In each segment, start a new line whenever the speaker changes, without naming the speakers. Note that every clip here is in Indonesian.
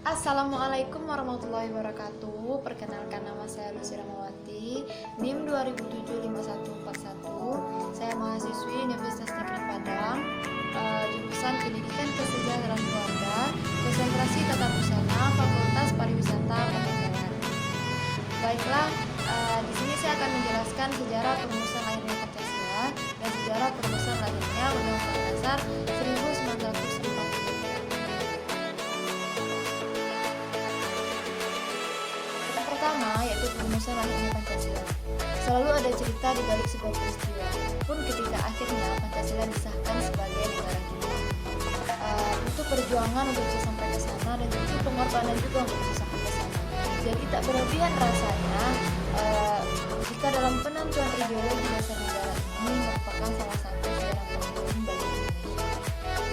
Assalamualaikum warahmatullahi wabarakatuh. Perkenalkan, nama saya Lucy Ramawati, NIM 275141. Saya mahasiswi Universitas Negeri Padang, jurusan Pendidikan Kesejahteraan Keluarga, konsentrasi Tata Busana, Fakultas Pariwisata Perhotelan. Baiklah, di sini saya akan menjelaskan sejarah perumusan lahirnya Pancasila dan sejarah perumusan lahirnya Undang-Undang Dasar 1945. Pertama, yaitu perumusan lahirnya Pancasila. Selalu ada cerita di balik sebuah peristiwa, pun ketika akhirnya Pancasila disahkan sebagai negara kita. Butuh perjuangan untuk bisa sampai ke sana dan butuh pengorbanan juga untuk bisa sampai ke sana. Jadi tak berlebihan rasanya jika dalam penentuan ideologi dasar negara ini merupakan salah satu sejarah penting bagi Indonesia.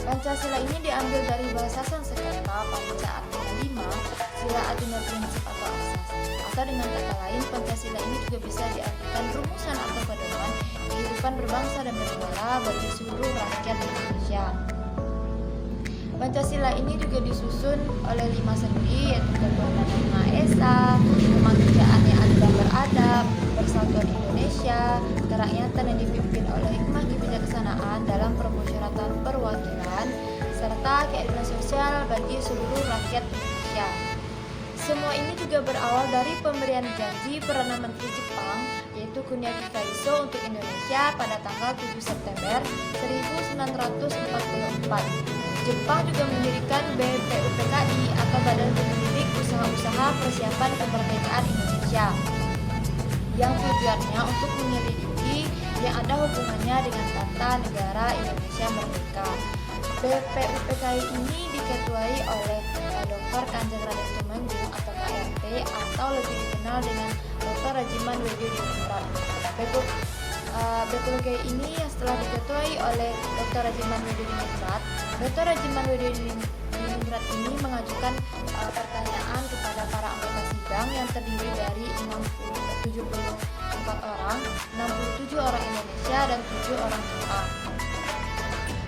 Pancasila ini diambil dari bahasa Sanskerta panca artinya 5, sila artinya prinsip atau asas. Atau dengan kata lain, Pancasila ini juga bisa diartikan rumusan atau pedoman kehidupan berbangsa dan bernegara bagi seluruh rakyat Indonesia. Pancasila ini juga disusun oleh 5 sendi, yaitu ketuhanan yang Maha Esa, kemanusiaan yang adil dan beradab, persatuan Indonesia, kerakyatan yang dipimpin oleh hikmah kebijaksanaan dalam permusyawaratan perwakilan, serta keadilan sosial bagi seluruh rakyat Indonesia. Semua ini juga berawal dari pemberian janji Perdana Menteri Jepang, yaitu Kuniaki Kaiso untuk Indonesia pada tanggal 7 September 1944. Jepang juga mendirikan BPUPKI atau Badan Penyelidik Usaha-Usaha Persiapan Kemerdekaan Indonesia, yang tujuannya untuk menyelidiki yang ada hubungannya dengan tata negara Indonesia merdeka. BPUPKI ini diketuai oleh Dr. Kanjeng Raden Tumenggung atau KRT, atau lebih dikenal dengan Dr. Rajiman Weddiodiningrat. BPUPKI ini yang setelah diketuai oleh Dr. Rajiman Weddiodiningrat, Dr. Rajiman Weddiodiningrat ini mengajukan pertanyaan kepada para anggota sidang yang terdiri dari 74 orang, 67 orang Indonesia dan 7 orang Jepang.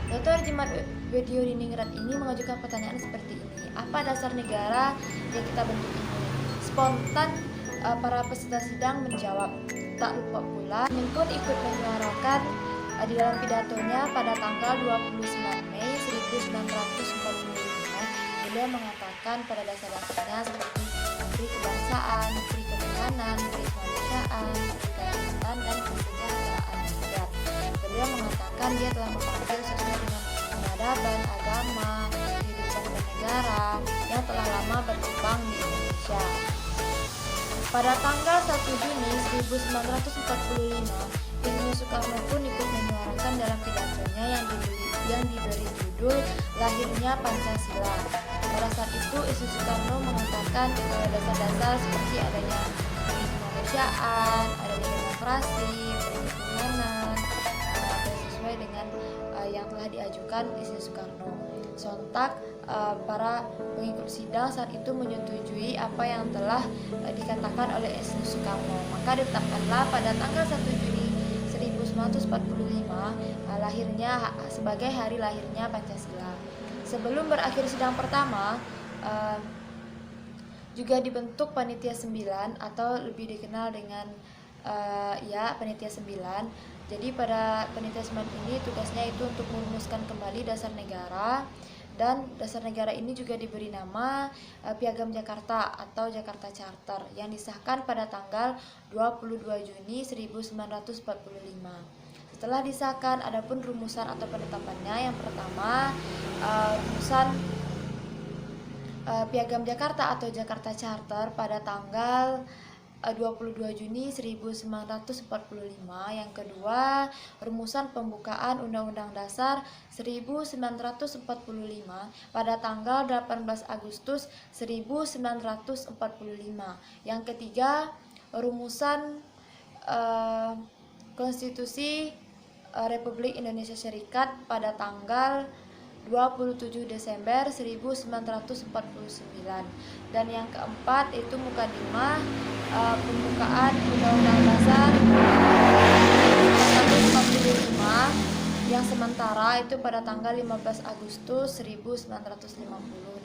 Dr. Rajiman Weddiodiningrat ini mengajukan pertanyaan seperti ini: apa dasar negara yang kita bentuk ini? Spontan para peserta sidang menjawab. Tak lupa pula, Min pun ikut menyuarakan di dalam pidatonya pada tanggal 29 Mei 1945. Beliau mengatakan pada dasar-dasarnya seperti pri kebangsaan, pri ketuhanan, pri kemanusiaan, pri kerakyatan, dan kesejahteraan rakyat. Beliau mengatakan dia telah memanggil sesuai dengan peradaban, agama, kehidupan bernegara yang telah lama berkembang di Indonesia. Pada tanggal 1 Juni 1945, Ibnu Soekarno pun ikut menyuarakan dalam pidatonya yang diberi judul Lahirnya Pancasila. Pada saat itu, Ibnu Soekarno mengatakan dasar-dasar seperti adanya kemanusiaan, adanya demokrasi, ketuhanan, sesuai dengan yang telah diajukan Ibnu Soekarno. Sontak para pengikut sidang saat itu menyetujui apa yang telah dikatakan oleh Ibnu Soekarno. Maka ditetapkanlah pada tanggal 1 Juni 1945 lahirnya sebagai hari lahirnya Pancasila. Sebelum berakhir sidang pertama, juga dibentuk Panitia 9 atau lebih dikenal dengan Panitia 9. Jadi pada Panitia 9 ini tugasnya itu untuk merumuskan kembali dasar negara, dan dasar negara ini juga diberi nama Piagam Jakarta atau Jakarta Charter yang disahkan pada tanggal 22 Juni 1945. Setelah disahkan, adapun rumusan atau penetapannya, yang pertama rumusan Piagam Jakarta atau Jakarta Charter pada tanggal 22 Juni 1945. Yang kedua, rumusan pembukaan Undang-Undang Dasar 1945 pada tanggal 18 Agustus 1945. Yang ketiga, rumusan Konstitusi Republik Indonesia Serikat pada tanggal 27 Desember 1949. Dan yang keempat itu mukadimah pembukaan Undang-Undang Dasar 1945 Yang sementara itu pada tanggal 15 Agustus 1950,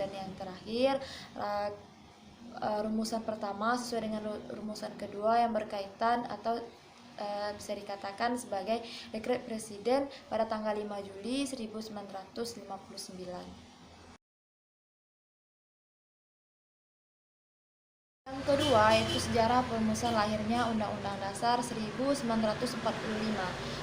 dan yang terakhir rumusan pertama sesuai dengan rumusan kedua yang berkaitan atau bisa dikatakan sebagai dekret presiden pada tanggal 5 Juli 1959. Yang kedua yaitu sejarah perumusan lahirnya Undang-Undang Dasar 1945.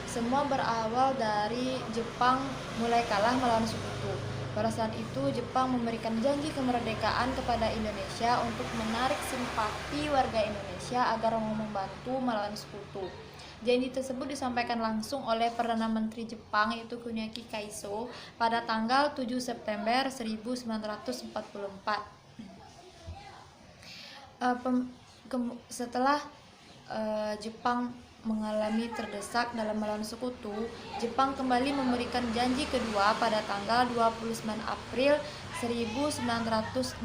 Semua berawal dari Jepang mulai kalah melawan Sekutu. Pada saat itu Jepang memberikan janji kemerdekaan kepada Indonesia untuk menarik simpati warga Indonesia agar mau membantu melawan Sekutu. Janji tersebut disampaikan langsung oleh Perdana Menteri Jepang yaitu Kuniaki Kaiso pada tanggal 7 September 1944. Setelah Jepang mengalami terdesak dalam melawan Sekutu, Jepang kembali memberikan janji kedua pada tanggal 29 April 1945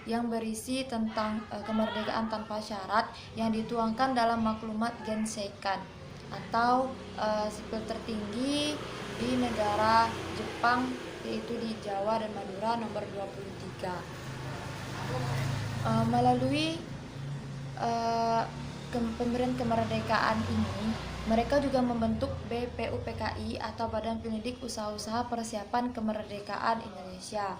yang berisi tentang kemerdekaan tanpa syarat yang dituangkan dalam maklumat Genseikan atau sipil tertinggi di negara Jepang, yaitu di Jawa dan Madura nomor 23. Melalui pemberian kemerdekaan ini, mereka juga membentuk BPUPKI atau Badan Penyelidik Usaha-Usaha Persiapan Kemerdekaan Indonesia.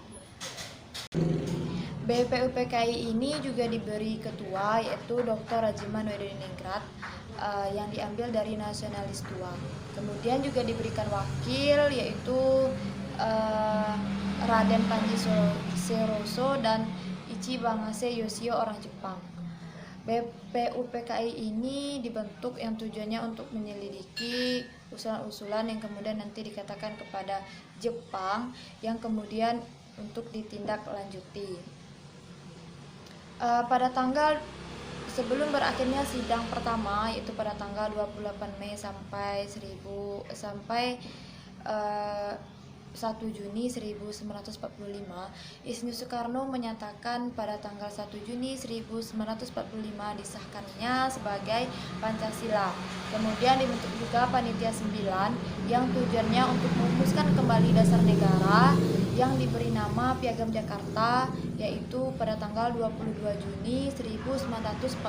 BPUPKI ini juga diberi ketua yaitu Dr. Rajiman Wediningrat yang diambil dari nasionalis tua. Kemudian juga diberikan wakil yaitu Raden Panji Seroso dan Ichi Bangase Yoshio orang Jepang. BPUPKI ini dibentuk yang tujuannya untuk menyelidiki usulan-usulan yang kemudian nanti dikatakan kepada Jepang yang kemudian untuk ditindaklanjuti. Pada tanggal sebelum berakhirnya sidang pertama yaitu pada tanggal 28 Mei sampai 1 Juni 1945, Isnu Soekarno menyatakan pada tanggal 1 Juni 1945 disahkannya sebagai Pancasila. Kemudian dibentuk juga Panitia 9 yang tujuannya untuk merumuskan kembali dasar negara yang diberi nama Piagam Jakarta, yaitu pada tanggal 22 Juni 1945.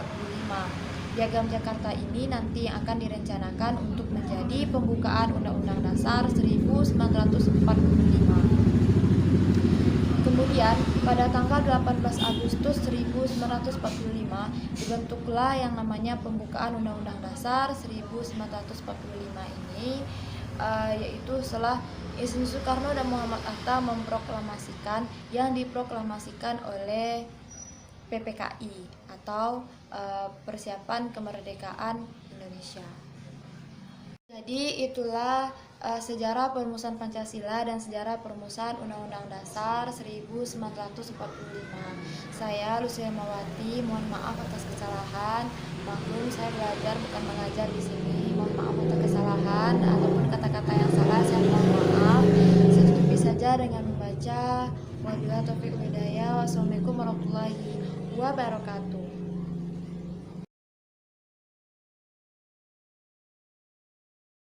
Piagam Jakarta ini nanti yang akan direncanakan untuk menjadi pembukaan Undang-Undang Dasar 1945. Kemudian pada tanggal 18 Agustus 1945 dibentuklah yang namanya pembukaan Undang-Undang Dasar 1945 ini, yaitu setelah Isnu Soekarno dan Muhammad Hatta memproklamasikan yang diproklamasikan oleh PPKI atau Persiapan Kemerdekaan Indonesia. Jadi itulah sejarah perumusan Pancasila dan sejarah perumusan Undang-Undang Dasar 1945. Saya Lucia Mawati, mohon maaf atas kesalahan. Maklum saya belajar bukan mengajar di sini. Mohon maaf atas kesalahan ataupun kata-kata yang salah, saya mohon maaf. Saya tutupi saja dengan membaca wabillahi taufiq wal hidayah. Wassalamualaikum warahmatullahi wabarakatuh.